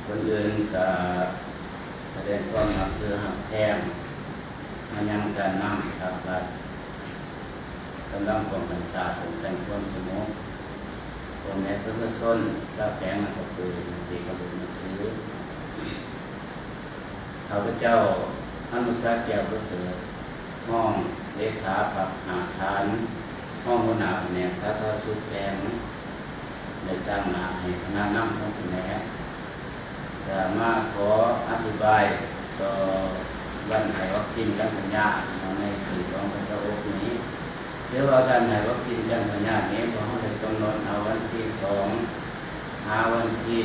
คนอื่นก็แสดงความนับถือหักแพงมายังการนำครับว่ากำลังความกันศาสตร์ของแต่งความสมุขคนแม่ต้นส้นทราบแพงมันก็คือตีกระบุนับถือข้าพเจ้าอนุสาแก้วประเสริฐห้องเลขาปักหาฐานห้องหัวหน้าแผนกสาธารณสุขแกงได้ตั้งมาให้คณะนำของแผนกจะมาขออธิบายต่อวันให้วัคซีนกันพยาธิในปี2026นี้เรียกว่าการให้วัคซีนกันพยาธินี้พอเขาได้กำหนดเอาวันที่2หาวันที่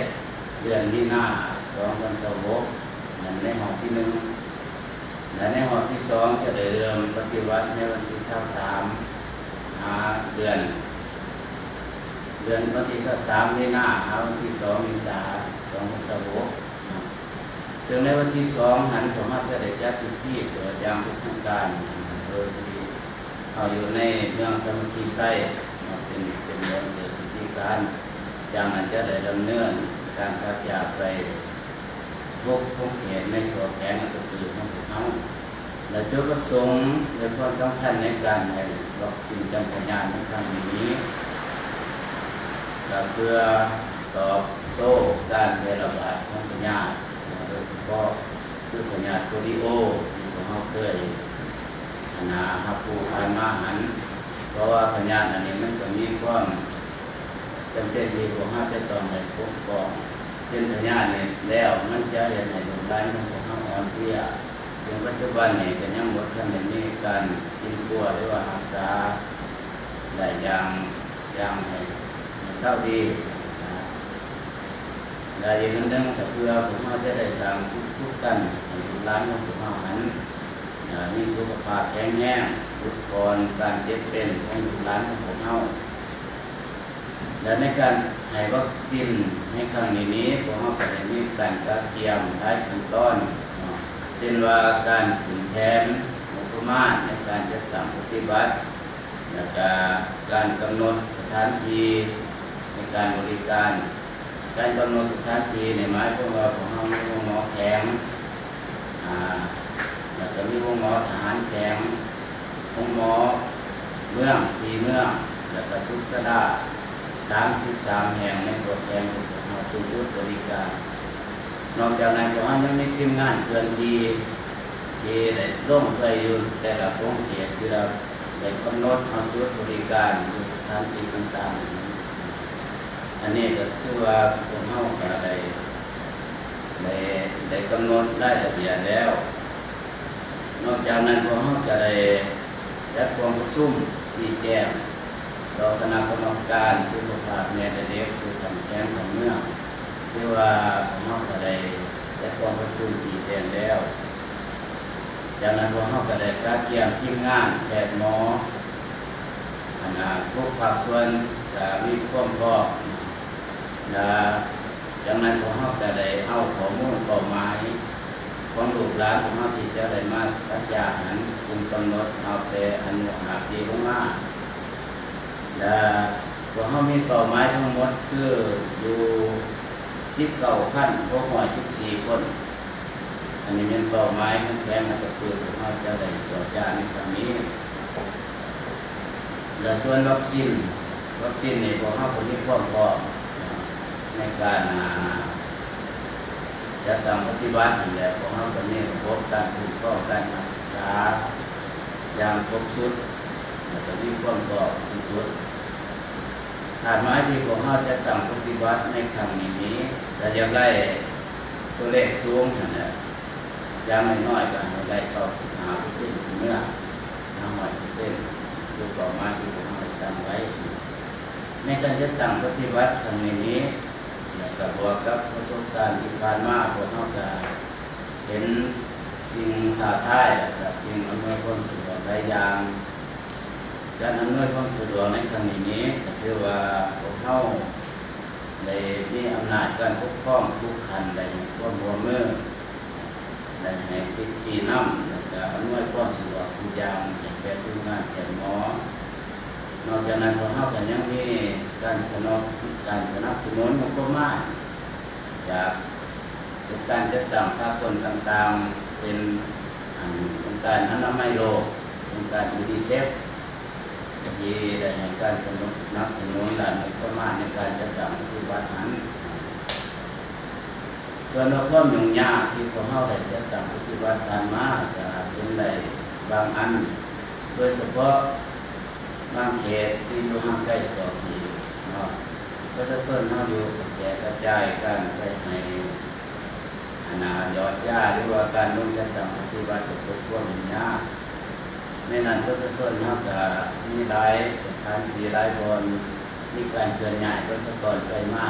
11เดือนมีนา2026นั่นในหอบที่1และในหอบที่2จะได้เริ่มปฏิบัติในวันที่23หาเดือนวันที่23มีนาหาวันที่2เมษายน2026ซึ่งในวันที่2หันผมจะได้จัดพิธีเปิดอย่างเป็นทางการโดยที่เอาอยู่ในเมืองสามัคคีไซเป็นเรื่องเกิดพิธีการอย่างนั้นจะได้ดำเนินการสักยาไปทุกเขตในตัวแขนก็คือของพวกเขาและจุดประสงค์และความสำคัญในการให้วัคซีนจำกัดยานในครั้งนี้ก็เพื่อตอบโต้การแพร่ระบาดของพยาธิโดยเฉพาะคือพยาธิโปลิโอที่พวกเขาเคยหับผู้ผ่านมาหันเพราะว่าพยาธิอันนี้มันก็มีความจำเป็นที่พวกเขาจะต้องให้ปกป้องเป็นพยาธิเนี่ยแล้วมันจะเห็นให้ดูร้ายของพวกเขาอ่อนเพลียซึ่งปัจจุบันเนี่ยก็ยังหมดทันได้มีการกินกลัวหรือว่ารักษาหลายอย่างให้เศร้าดีและอีกเรื่องก็เพื่อพวกเขาจะได้สร้างทุกกันให้ดูร้ายของพวกเขาหันมีสุขภาพแข็งแรงลดทอนการเจ็บเป็นของลูกหลานของพวกเขาและในการให้วัคซีนให้ครั้งนี้พวกเขาก็ได้มีการเตรียมหลายขั้นตอนเช่นว่าการขุนแทนงบประมาณในการจัดตั้งปฏิบัติและการกำหนดสถานที่ในการบริการการกำหนดสถานที่ในหมายความว่าพวกเขามีหมอแข็งแล้วก็มีห้องหมอทหารแข็งห้องหมอเมือง4เมืองแล้วก็สุขสดา33แห่งในตัวแทนของเราทุกจุดบริการนอกจากนั้นก็ยังมีทีมงานเคลื่อนที่ได้ลงไปอยู่แต่ละโรงเรียนที่เราได้กำหนดเอาจุดบริการในสถานที่ต่างๆอันนี้ก็คือว่าพวกเราก็ได้กำหนดรายละเอียดแล้วนอกจากนั้นพวกเราจะได้จัดความประชุมชี้แจงต่อคณะกรรมการสุขภาพแม่และเด็กคือทำแท้งของเมืองที่ว่าพวกเราจะได้จัดความประชุมชี้แจงแล้วจากนั้นพวกเราจะได้กระเตรียมทีมงานแพทย์หมอทุกภาคส่วนจะมีความพร้อมและจากนั้นพวกเราจะได้เอาข้อมูลเป้าหมายของลูกหลานของเราที่จะได้มาสักอย่างนั้นซึ่งกำหนดเอาแต่อนุภาพดีลงมาและพวกเรามีเป้าหมายทั้งหมดคืออยู่19,614 คนอันนี้เป็นเป้าหมายของแผนก็คือพวกเราจะได้ต่อจากในครั้งนี้และส่วนวัคซีนนี่พวกเราก็มีความพร้อมในการจะทำปฏิบัตินั่นแหละพวกเราก็มีระบบการถูกต้องการรักษาอย่างครบชุดและก็มีความพร้อมที่สุดขาดหมายที่พวกเราจะทำปฏิบัติในครั้งนี้แต่ยังได้ตัวเลขสูงนั่นแหละอย่างน้อยๆก็ให้ได้95%เมื่อ500%ดูเป้าหมายที่พวกเราตั้งไว้ในการจะทำปฏิบัติครั้งนี้แล้วก็บวกกับประสบการณ์ที่ผ่านมาพวกเราจะเห็นสิ่งท้าทายและสิ่งอำนวยความสะดวกหลายอย่างการอำนวยความสะดวกในครั้งนี้ก็คือว่าพวกเราได้มีอำนาจการปกครองทุกขั้นได้ความร่วมมือได้ให้คิดชี้นำและก็อำนวยความสะดวกทุกอย่างให้แก่ผู้งานแก่หมอนอกจากนั้นพวกเราก็ยังมีการสนับสนุนงบประมาณ จากการจัดตั้งสากลต่างๆเช่นองค์การอนามัยโลกองค์การยูนิเซฟที่ได้ให้การสนับสนุนด้านงบประมาณในการจัดตั้งปฏิบัตินั้นส่วนความยุ่งยากที่พวกเราได้จัดตั้งปฏิบัติการมาจะเป็นได้บางอันโดยเฉพาะบางเขตที่อยู่ห่างไกลสอบอีกเนาะก็จะส่วนเราอยู่แจกกระจายกันไปให้ยอดหญ้าหรือว่าการลงจัดตั้งปฏิบัติกับพวกยุ่งยากในนั้นก็จะส่วนเราจะมีหลายสถานที่หลายบนมีการเคลื่อนย้ายประชากรไปมา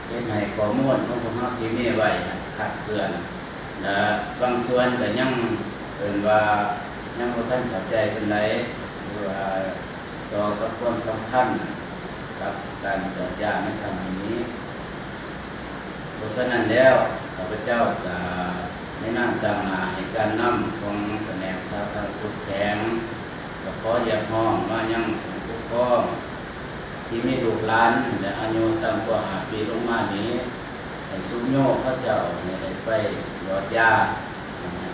เป็นให้ข้อมูลของพวกเราที่มีไว้ขาดเคลื่อนและบางส่วนก็ยังเป็นว่ายังบ่ทันเข้าใจเป็นไรหรือว่าต่อกับความสำคัญกับการยอดหญ้าในครั้งนี้เพราะฉะนั้นแล้วข้าพเจ้าจะในนามต่างหน้าให้การนำของแผนกสาธารณสุขแขวงก็ขออยากห้องว่ายังผู้ปกครองที่มีลูกหลานและอายุต่ำกว่า5 ปีลงมานี้ให้สุญโญเขาเจ้าได้ไปยอดหญ้า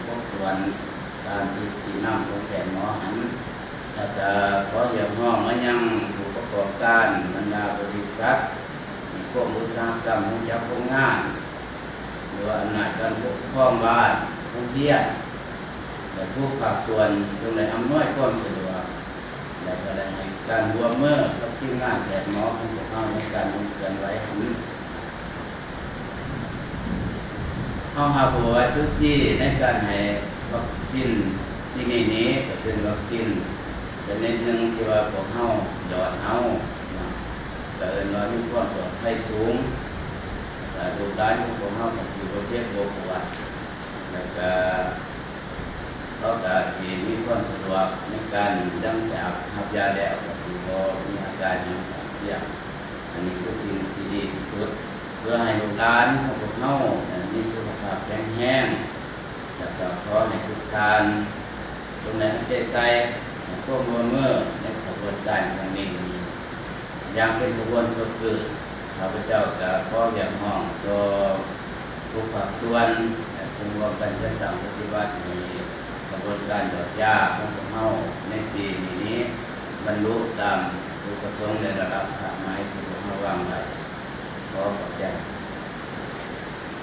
พบส่วนตามที่สีน้ำของแผนหมอหันแล้วก็ขออยากห้องว่ายังผู้ประกอบการบรรดาบริษัทพวกอุตสาหกรรมของเจ้าโรงงานหรือว่าอำนาจการปกครองบ้านโรงเรียนและทุกภาคส่วนจงได้อำนวยความสะดวกและก็ได้ให้การร่วมมือกับทีมงานแพทย์หมอของพวกเราในการดำเนินไว้ห้องหาผู้ไว้ทุกที่ในการให้วัคซีนที่นี้ก็เป็นวัคซีนชนิดหนึ่งที่ว่าพวกเราหยอดเอาแต่เอิ้นว่ามีความปลอดภัยสูงแต่ดูด้านของพวกเราก็สิบ่เจ็บบ่ปวดแล้วก็เขาก็สิมีความสะดวกในการหลังจากรับยาแล้วก็สิบ่มีอาการหยังเสี่ยงอันนี้คือสิ่งที่ดีที่สุดเพื่อให้ลูกหลานของพวกเรามีสุขภาพแข็งแรงแล้วก็ขอให้ทุกท่านจงได้ใจใส่พวกร่วมมือในกระบวนการครั้งนี้อย่างเป็นกระบวนการฝึกข้าพเจ้าจะขอเรียกร้องต่อทุกภาคส่วนคงรวมกันจัดตั้งปฏิบัติในกระบวนการยอดหญ้าของพวกเราในปีนี้บรรลุตามจุดประสงค์ในระดับหมายที่พวกเราวางไว้ขอขอบใจ